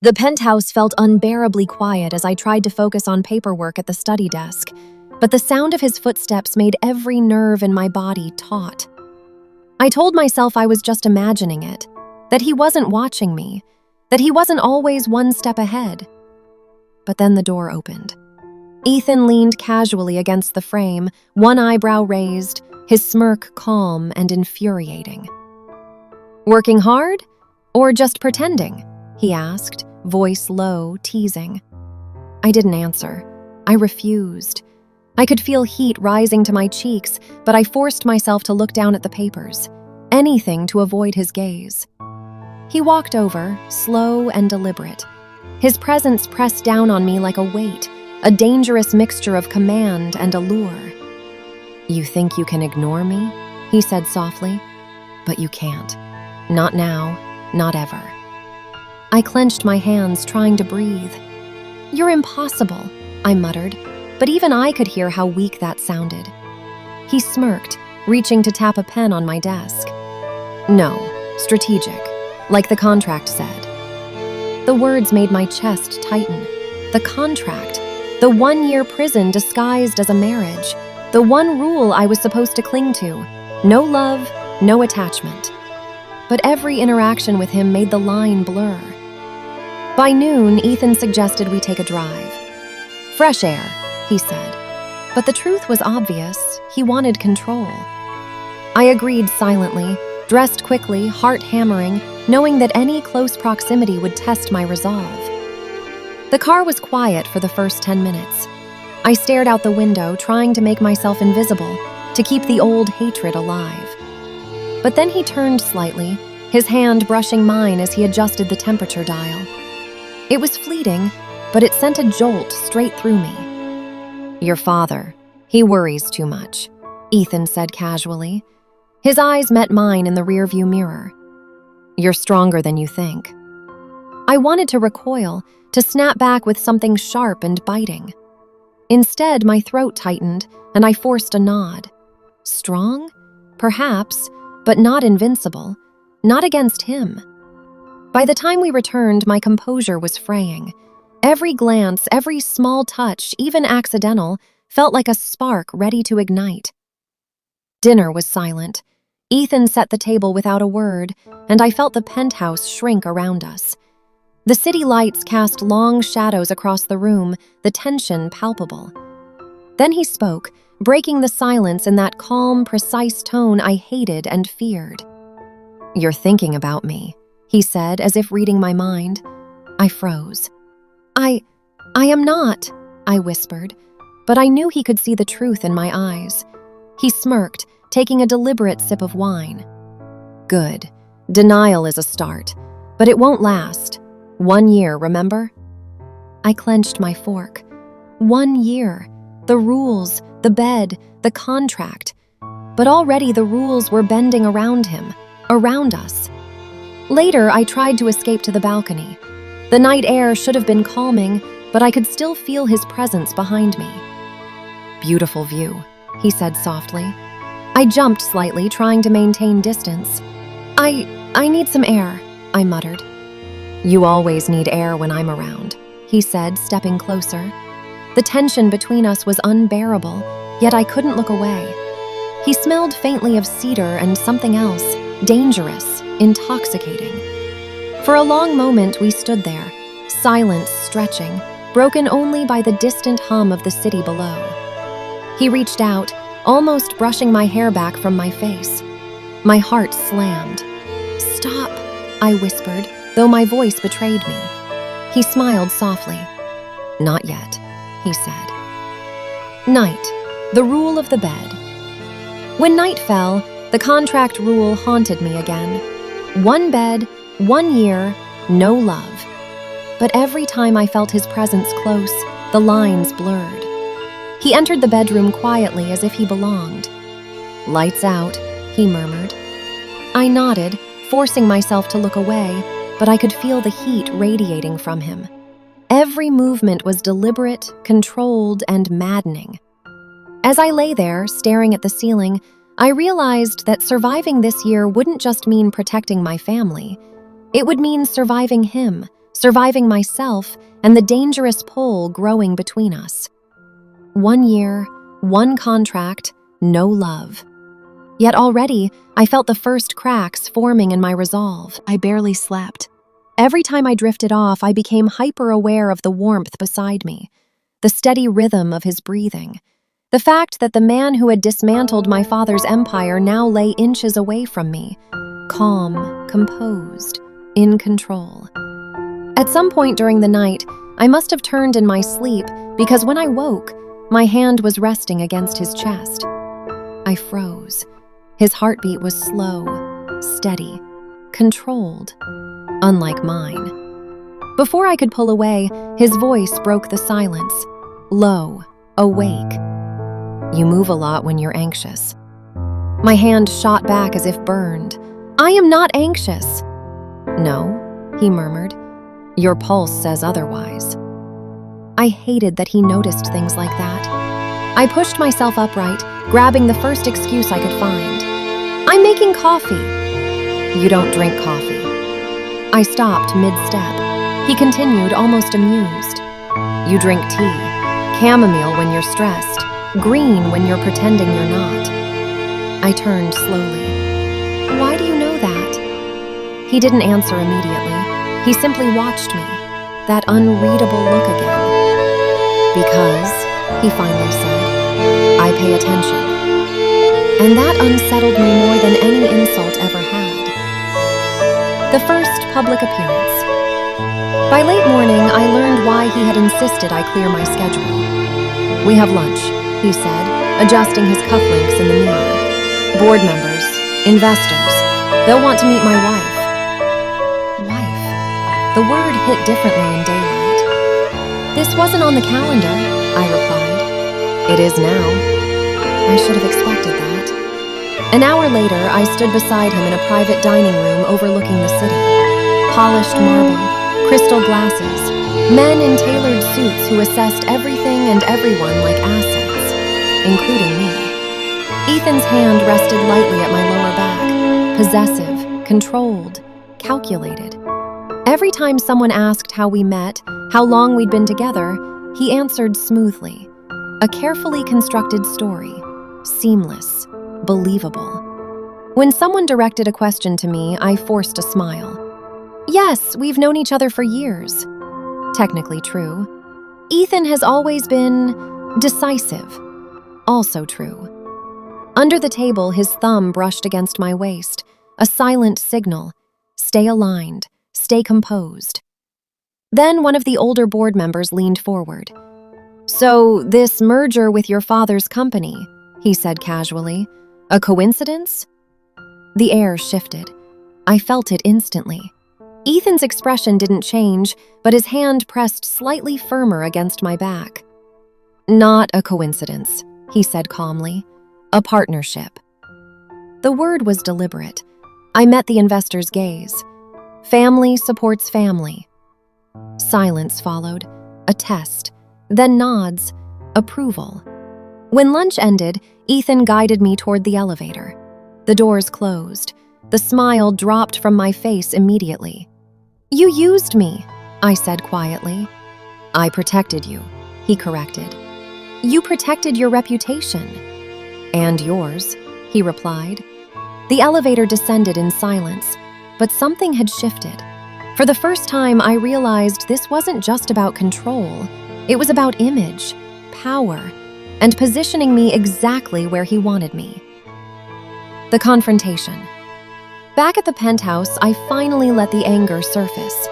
The penthouse felt unbearably quiet as I tried to focus on paperwork at the study desk, but the sound of his footsteps made every nerve in my body taut. I told myself I was just imagining it, that he wasn't watching me, that he wasn't always one step ahead. But then the door opened. Ethan leaned casually against the frame, one eyebrow raised, his smirk calm and infuriating. "Working hard? Or just pretending?" he asked, voice low, teasing. I didn't answer. I refused. I could feel heat rising to my cheeks, but I forced myself to look down at the papers, anything to avoid his gaze. He walked over, slow and deliberate. His presence pressed down on me like a weight, a dangerous mixture of command and allure. "You think you can ignore me?" he said softly. "But you can't. Not now, not ever." I clenched my hands, trying to breathe. "You're impossible," I muttered, but even I could hear how weak that sounded. He smirked, reaching to tap a pen on my desk. "No, strategic, like the contract said." The words made my chest tighten. The contract, the 1-year prison disguised as a marriage, the one rule I was supposed to cling to: no love, no attachment. But every interaction with him made the line blur. By noon, Ethan suggested we take a drive. "Fresh air," he said. But the truth was obvious. He wanted control. I agreed silently, dressed quickly, heart hammering, knowing that any close proximity would test my resolve. The car was quiet for the first 10 minutes. I stared out the window, trying to make myself invisible, to keep the old hatred alive. But then he turned slightly, his hand brushing mine as he adjusted the temperature dial. It was fleeting, but it sent a jolt straight through me. "Your father, he worries too much," Ethan said casually. His eyes met mine in the rearview mirror. "You're stronger than you think." I wanted to recoil, to snap back with something sharp and biting. Instead, my throat tightened, and I forced a nod. Strong? Perhaps, but not invincible. Not against him. By the time we returned, my composure was fraying. Every glance, every small touch, even accidental, felt like a spark ready to ignite. Dinner was silent. Ethan set the table without a word, and I felt the penthouse shrink around us. The city lights cast long shadows across the room, the tension palpable. Then he spoke, breaking the silence in that calm, precise tone I hated and feared. "You're thinking about me," he said, as if reading my mind. I froze. I am not," I whispered, but I knew he could see the truth in my eyes. He smirked, taking a deliberate sip of wine. "Good. Denial is a start, but it won't last. 1 year, remember?" I clenched my fork. 1 year. The rules, the bed, the contract. But already the rules were bending around him, around us. Later, I tried to escape to the balcony. The night air should have been calming, but I could still feel his presence behind me. "Beautiful view," he said softly. I jumped slightly, trying to maintain distance. I need some air," I muttered. "You always need air when I'm around," he said, stepping closer. The tension between us was unbearable, yet I couldn't look away. He smelled faintly of cedar and something else, dangerous, intoxicating. For a long moment we stood there, silence stretching, broken only by the distant hum of the city below. He reached out, almost brushing my hair back from my face. My heart slammed. "Stop," I whispered, though my voice betrayed me. He smiled softly. "Not yet," he said. Night, the rule of the bed. When night fell, the contract rule haunted me again. 1 bed, 1 year, no love. But every time I felt his presence close, the lines blurred. He entered the bedroom quietly as if he belonged. "Lights out," he murmured. I nodded, forcing myself to look away, but I could feel the heat radiating from him. Every movement was deliberate, controlled, and maddening. As I lay there, staring at the ceiling, I realized that surviving this year wouldn't just mean protecting my family. It would mean surviving him, surviving myself and the dangerous pull growing between us. 1 year, 1 contract, no love. Yet already, I felt the first cracks forming in my resolve. I barely slept. Every time I drifted off, I became hyper-aware of the warmth beside me, the steady rhythm of his breathing, the fact that the man who had dismantled my father's empire now lay inches away from me, calm, composed, in control. At some point during the night, I must have turned in my sleep because when I woke, my hand was resting against his chest. I froze. His heartbeat was slow, steady, controlled, unlike mine. Before I could pull away, his voice broke the silence, low, awake. "You move a lot when you're anxious." My hand shot back as if burned. "I am not anxious." "No," he murmured. "Your pulse says otherwise." I hated that he noticed things like that. I pushed myself upright, grabbing the first excuse I could find. "I'm making coffee." "You don't drink coffee." I stopped mid-step. He continued, almost amused. "You drink tea. Chamomile when you're stressed. Green when you're pretending you're not." I turned slowly. "Why do you know that?" He didn't answer immediately. He simply watched me, that unreadable look again. "Because," he finally said, "I pay attention." And that unsettled me more than any insult ever had. The first public appearance. By late morning, I learned why he had insisted I clear my schedule. "We have lunch," he said, adjusting his cufflinks in the mirror. "Board members, investors, they'll want to meet my wife." Wife. The word hit differently in daylight. "This wasn't on the calendar," I replied. "It is now." I should have expected that. An hour later, I stood beside him in a private dining room overlooking the city. Polished marble, crystal glasses, men in tailored suits who assessed everything and everyone like assets, including me. Ethan's hand rested lightly at my lower back, possessive, controlled, calculated. Every time someone asked how we met, how long we'd been together, he answered smoothly. A carefully constructed story, seamless, believable. When someone directed a question to me, I forced a smile. "Yes, we've known each other for years." Technically true. Ethan has always been decisive. Also true. Under the table, his thumb brushed against my waist, a silent signal. Stay aligned, stay composed. Then one of the older board members leaned forward. "So, this merger with your father's company," he said casually, "a coincidence?" The air shifted. I felt it instantly. Ethan's expression didn't change, but his hand pressed slightly firmer against my back. "Not a coincidence," he said calmly. "A partnership." The word was deliberate. I met the investor's gaze. Family supports family. Silence followed, a test, then nods, approval. When lunch ended, Ethan guided me toward the elevator. The doors closed. The smile dropped from my face immediately. "You used me," I said quietly. "I protected you," he corrected. "You protected your reputation." "And yours," he replied. The elevator descended in silence, but something had shifted. For the first time, I realized this wasn't just about control. It was about image, power, and positioning me exactly where he wanted me. The confrontation. Back at the penthouse, I finally let the anger surface.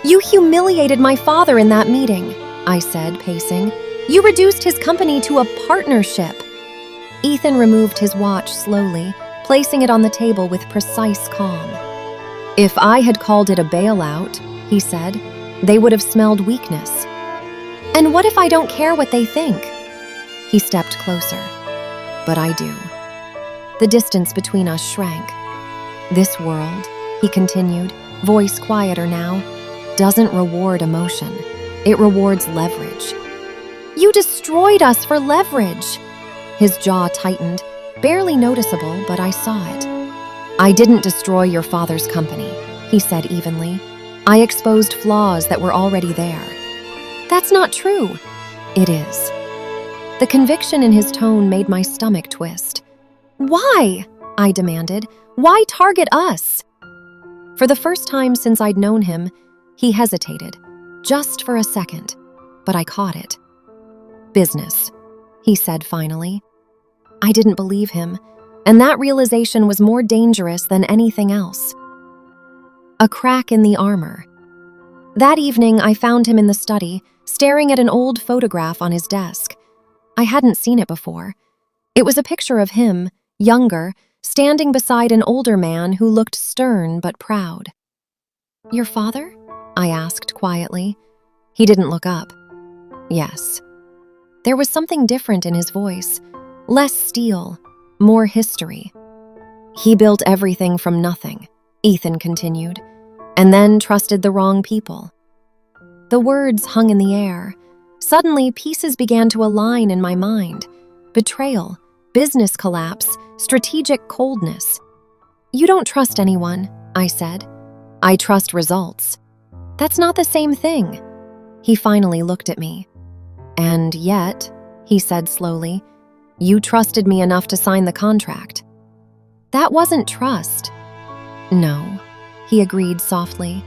"You humiliated my father in that meeting," I said, pacing. "You reduced his company to a partnership." Ethan removed his watch slowly, placing it on the table with precise calm. "If I had called it a bailout," he said, "they would have smelled weakness." "And what if I don't care what they think?" He stepped closer. "But I do." The distance between us shrank. "This world," he continued, voice quieter now, "doesn't reward emotion. It rewards leverage." "You destroyed us for leverage." His jaw tightened, barely noticeable, but I saw it. "I didn't destroy your father's company," he said evenly. I exposed flaws that were already there. That's not true. It is. The conviction in his tone made my stomach twist. Why? I demanded. Why target us? For the first time since I'd known him, he hesitated, just for a second, but I caught it. Business, he said finally. I didn't believe him, and that realization was more dangerous than anything else. A crack in the armor. That evening, I found him in the study, staring at an old photograph on his desk. I hadn't seen it before. It was a picture of him, younger, standing beside an older man who looked stern but proud. Your father? I asked quietly. He didn't look up. Yes. There was something different in his voice. Less steel, more history. He built everything from nothing, Ethan continued, and then trusted the wrong people. The words hung in the air. Suddenly, pieces began to align in my mind. Betrayal, business collapse, strategic coldness. You don't trust anyone, I said. I trust results. That's not the same thing. He finally looked at me. And yet, he said slowly, you trusted me enough to sign the contract. That wasn't trust. No, he agreed softly.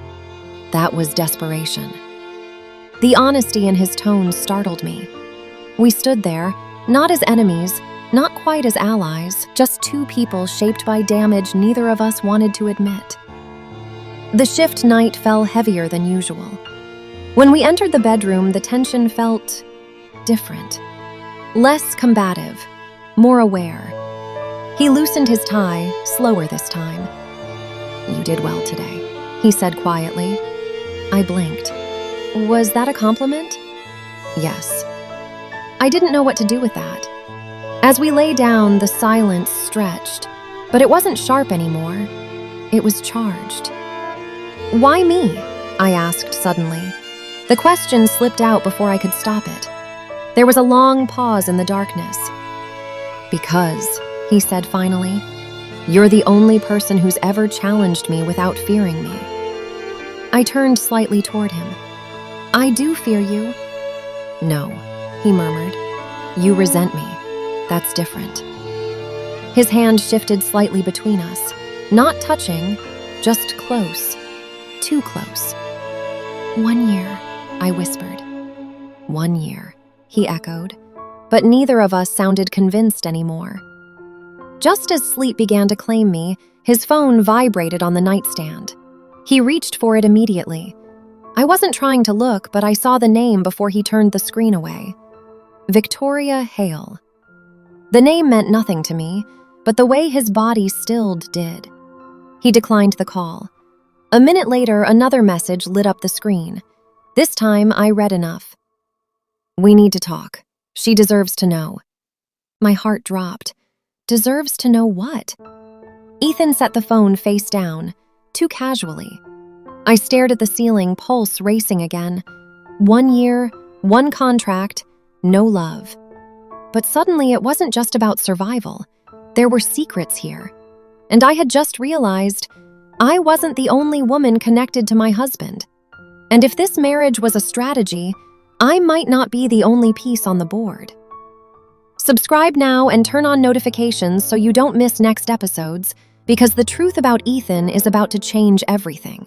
That was desperation. The honesty in his tone startled me. We stood there, not as enemies, not quite as allies, just two people shaped by damage neither of us wanted to admit. The shift night fell heavier than usual. When we entered the bedroom, the tension felt different. Less combative, more aware. He loosened his tie, slower this time. You did well today, he said quietly. I blinked. Was that a compliment? Yes. I didn't know what to do with that. As we lay down, the silence stretched, but it wasn't sharp anymore. It was charged. Why me? I asked suddenly. The question slipped out before I could stop it. There was a long pause in the darkness. Because, he said finally, you're the only person who's ever challenged me without fearing me. I turned slightly toward him. I do fear you. No, he murmured. You resent me. That's different. His hand shifted slightly between us, not touching, just close. Too close. 1 year, I whispered. 1 year, he echoed, but neither of us sounded convinced anymore. Just as sleep began to claim me, his phone vibrated on the nightstand. He reached for it immediately. I wasn't trying to look, but I saw the name before he turned the screen away. Victoria Hale. The name meant nothing to me, but the way his body stilled did. He declined the call. A minute later, another message lit up the screen. This time, I read enough. We need to talk. She deserves to know. My heart dropped. Deserves to know what? Ethan set the phone face down, too casually. I stared at the ceiling, pulse racing again. 1 year, one contract, no love. But suddenly it wasn't just about survival. There were secrets here. And I had just realized I wasn't the only woman connected to my husband. And if this marriage was a strategy, I might not be the only piece on the board. Subscribe now and turn on notifications so you don't miss next episodes, because the truth about Ethan is about to change everything.